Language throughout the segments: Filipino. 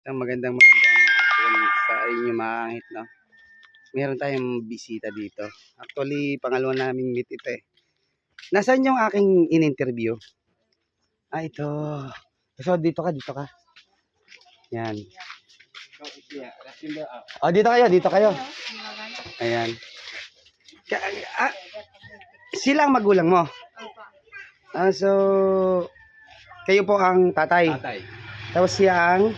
Ang magandang hapon sa inyo mga angit, no? Meron tayong bisita dito. Actually, pangalawa naming meet ito eh. Nasaan yung aking in-interview? Ito. So, dito ka. Yan. Oh, dito kayo. Ayan. Ah, sila ang magulang mo? So, kayo po ang tatay. Tapos siya ang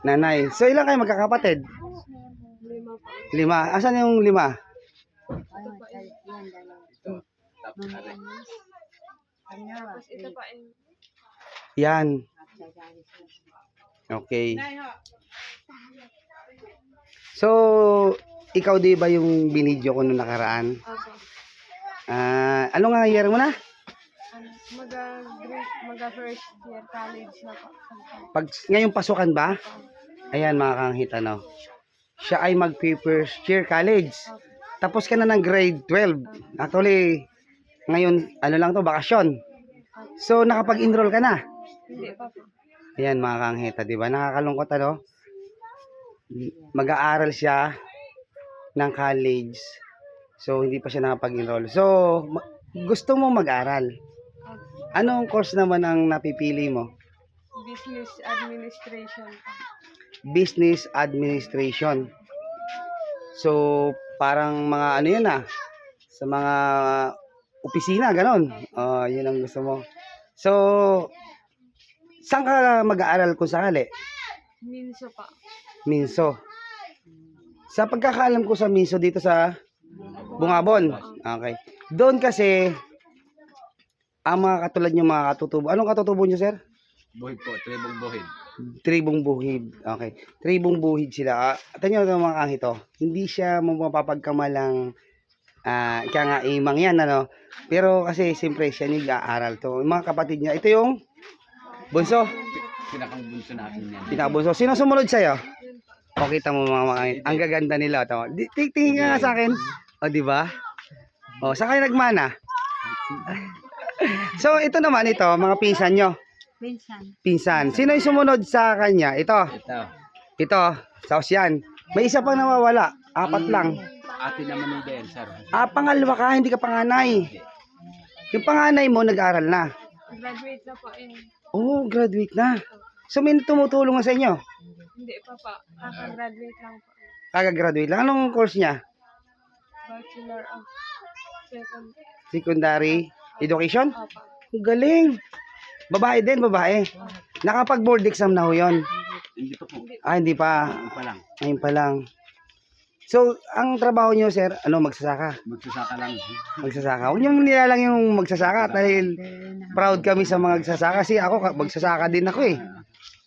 nanay. So, ilan kayo magkakapatid? 5. Asan yung 5? Yan. Okay. So, ikaw di ba yung binidyo ko nung nakaraan? Ano nga year mo na? Mag-first year college na po. Ngayong pasukan ba? Ayan mga kanghit, ano? Siya ay mag-first year college. Tapos ka na ng grade 12. Actually, ngayon, ano lang to, bakasyon. So, nakapag-enroll ka na? Hindi pa po. Ayan mga kanghita, di ba? Nakakalungkot, ano? Mag-aaral siya ng college. So, hindi pa siya nakapag-enroll. So, gusto mo mag-aral? Anong course naman ang napipili mo? Business administration po. Business administration. So, parang mga ano yan sa mga opisina, ganon. Yun ang gusto mo. So, saan ka mag-aaral kung sakali? Minso pa. Minso. Sa pagkakaalam ko sa Minso dito sa Bungabon. Okay. Doon kasi, ang mga katulad nyo mga katutubo. Anong katutubo nyo, sir? Buhid po, tribong buhid. Tribong buhid. Okay. Tribong buhid sila. At nyo ito mga kahito. Hindi siya mapapagkamalang ika nga imang yan, ano. Pero kasi siyempre siya nag-aaral to. Yung mga kapatid niya. Ito yung bunso. Pinakang bunso natin yan. Pinakabunso. Sino sumunod sa'yo? O, kita mo mga kahito. Ang gaganda nila. Tingin ka nga sa akin. O, di ba? O, saan kayo nagmana? So, ito naman, mga pinsan nyo. Pinsan. Sino yung sumunod sa kanya? Ito. Ito, Tapos yan. May isa pang nawawala. 4 lang. ate naman yung din, sir. Pangalawa ka, hindi ka panganay. Yung panganay mo, nag-aaral na. Graduate na po eh. Oh, graduate na. So, may tumutulong na sa inyo? Hindi pa pa. Kaka-graduate lang po. Kaka-graduate lang. Anong course niya? Bachelor of Secondary Education? Opa. Galing. Babae din, babae. Nakapag-board exam na ho yun. Hindi pa po. Hindi pa. Ano pa lang. Ngayon pa lang. So, ang trabaho niyo, sir, magsasaka? Magsasaka lang. Magsasaka. Huwag niyo nilalang yung magsasaka dahil proud kami sa mga magsasaka. Kasi ako, magsasaka din ako eh.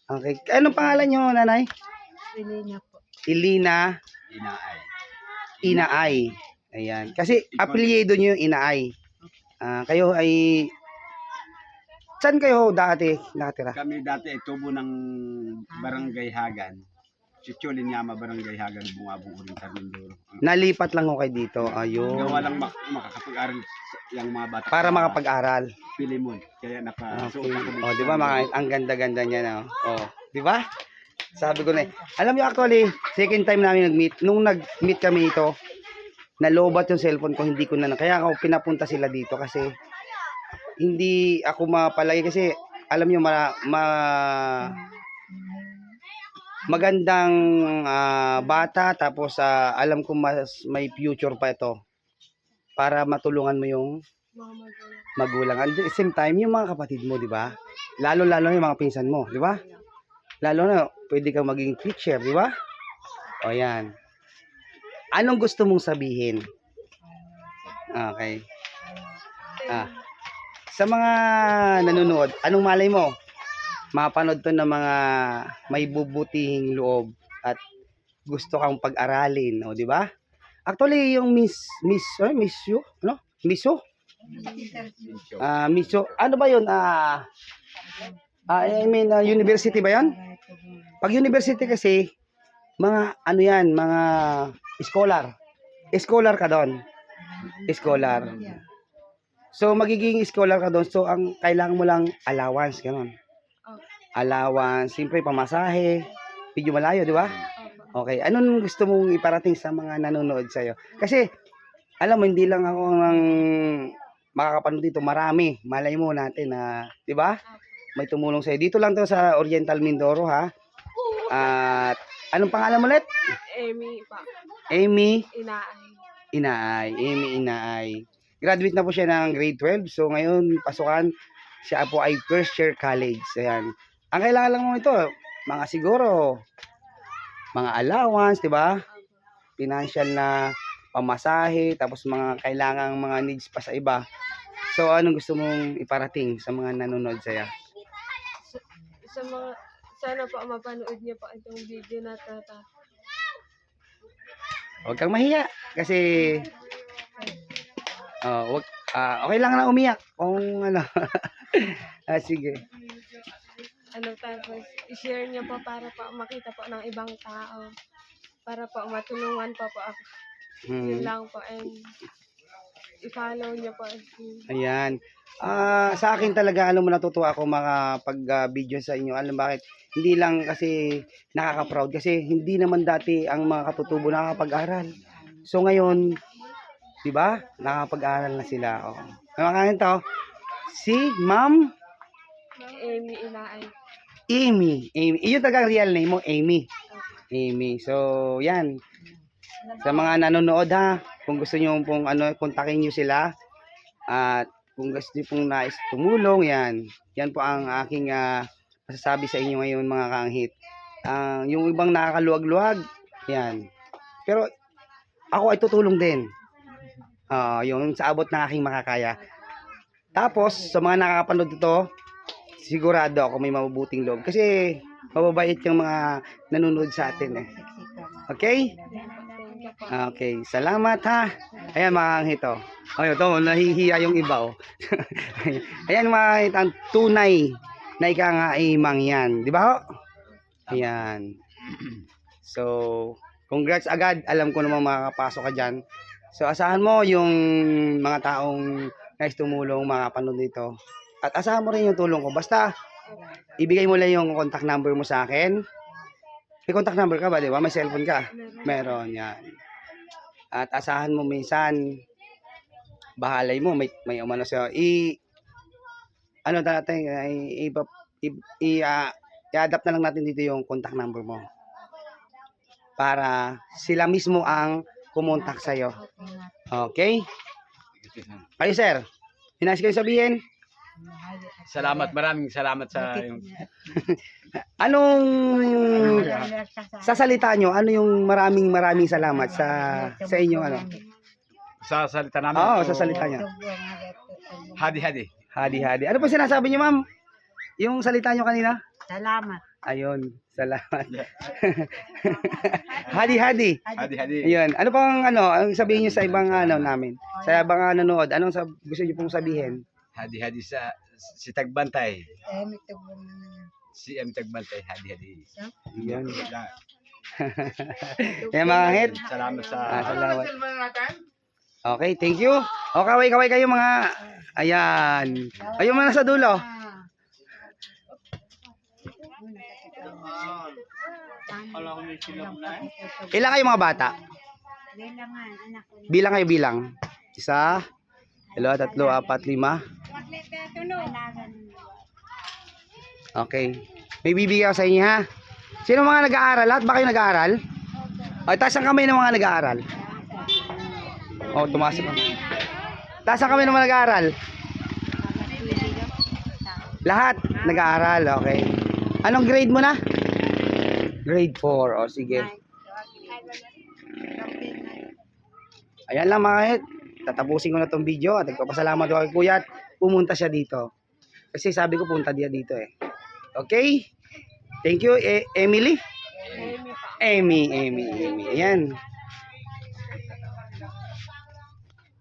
Okay. Anong pangalan niyo, nanay? Elena po. Elena Inaay. Inaay. Ayan. Kasi apelyido niyo yung Inaay. Kayo ay... Saan kayo dati nakatira? Kami dati ay tubo ng Barangay Hagan. Chichulin Yama, Barangay Hagan, Bungabong, Oriental, Mindoro. Nalipat lang ako kayo dito. Ayun. Gawa lang makakapag-aral yung mga bata. Para makapag-aral. Pilimon. Kaya Okay. nakasuot ako dito. Di ba ang ganda-ganda niya na. Di ba? Sabi ko na. Alam niyo actually, second time namin nag-meet. Nung nag-meet kami ito, nalobat yung cellphone ko, hindi ko na. Kaya ako pinapunta sila dito kasi hindi ako mapalagi kasi alam niyo magandang bata tapos alam ko mas may future pa ito para matulungan mo yung Mga magulang. magulang. At the same time, yung mga kapatid mo, di ba? Lalo yung mga pinsan mo, di ba? Lalo na, pwede kang maging teacher, di ba? O yan. Anong gusto mong sabihin? Okay. Sa mga nanonood, anong malay mo? Mapanood to ng mga may bubutihing loob at gusto kang pag-aralin, o di ba? Actually, yung Miss you, ano? Miso? Miso. Ano ba 'yun? University ba 'yan? Pag university kasi mga ano 'yan, mga scholar. Scholar ka doon. Scholar. So magiging scholar ka doon. So ang kailangan mo lang allowance, ganun. Allowance, siyempre pamasahe. medyo malayo, di ba? Opo. Okay, anong gusto mong iparating sa mga nanonood sa'yo? Kasi, alam mo, hindi lang ako ang makakapanood dito, marami. Malay mo natin na, di ba? May tumulong sa'yo. Dito lang to sa Oriental Mindoro, ha? At, anong pangalan mo ulit? Amy pa. Amy Inaay. Amy Inaay. Graduate na po siya ng grade 12. So, ngayon, pasukan, siya po ay first year college. Ayan. Ang kailangan lang mo ito, mga siguro, mga allowance, di ba? Financial na pamasahe, tapos mga kailangang mga needs pa sa iba. So, anong gusto mong iparating sa mga nanonood sa'yo? Sa mga, sana po mapanood niyo po itong video na to. Huwag kang mahiya. Kasi, okay lang na umiyak. Kung ano. Sige. Tapos i-share niyo po para po makita po ng ibang tao. Para po matulungan po ako. Yun lang po. And i-follow niyo po. Ayan. Sa akin talaga, alam mo, natutuwa ako mga pag-video sa inyo. Alam bakit? Hindi lang kasi nakaka-proud. Kasi hindi naman dati ang mga katutubo nakakapag-aral. So ngayon, di ba? Nakakapag-aral na sila. Oh. Ano to? Si Ma'am Amy Inaay. Amy. Iyon talaga ang real name mo, Amy. Amy. So, yan. Sa mga nanonood ha, kung gusto niyo pong kontakin niyo sila. At kung gusto niyo pong nais tumulong, yan. Yan po ang aking masasabi sa inyo ngayon mga kaanghit. Yung ibang nakakaluwag-luwag, yan. Pero ako ay tutulong din. Yung sa abot ng aking makakaya. Tapos, sa mga nakakapanood ito, sigurado ako may mabubuting loob. Kasi mababait yung mga nanonood sa atin eh. Okay? Okay. Salamat ha. Ayan mga kaanghit oh. Ayun, ito, nahihiya yung iba oh. Ayan mga kaanghit, ang tunay na ika nga ay mangyan. Di ba ho? Ayan. So, congrats agad. Alam ko namang makakapasok ka dyan. So, asahan mo yung mga taong nais tumulong, makapanood dito. At asahan mo rin yung tulong ko. Basta, ibigay mo lang yung contact number mo sa akin. May contact number ka ba, di ba? May cellphone ka? Meron, yan. At asahan mo minsan, bahalay mo, may umano sa'yo. I-adapt na lang natin dito yung contact number mo. Para sila mismo ang kumontak sa'yo. Okay? Kayo, sir. Hinais kayo sabihin? Salamat, maraming salamat sa yung Anong sa salita nyo, ano yung maraming salamat sa inyo sa salita namin. Oo, sa salita nyo. Hadi-hadi. Hadi-hadi. Ano po sinasabi nyo, ma'am? Yung salita nyo kanina? Salamat. Ayun, salamat. Hadi-hadi. Hadi-hadi. Ayun. Ano pang ang sabihin nyo sa ibang namin? Sa ibang nanonood, anong gusto nyo pong sabihin? Hadi-hadi sa si Tagbantay. May tubong na. Si M Tagbantay, hadi-hadi. Ayun. Yeah. Yan mga hit. Salamat sa Salamat. Okay, thank you. O, kaway-kaway kayo mga. Ayan. Ayun mga nasa dulo. Ilan kayo mga bata? Bilangan, anak ko. Bilang kayo bilang. 1, 2, 3, 4, 5. Okay. May bibigay ako sa inyo ha. Sino mga nag-aaral? Lahat ba kayo nag-aaral? O, taas ang kamay ng mga nag-aaral. O, tumaas ang kamay. Taas ang kamay ng mga nag-aaral. Lahat nag-aaral. Okay. Anong grade mo na? Grade 4. O, sige. Ayan lang mga hit. Tatapusin ko na tong video at nagpapasalamat ako kay Kuya at pumunta siya dito. Kasi sabi ko punta dia dito eh. Okay? Thank you, Emily. Amy pa. Amy. Ayan.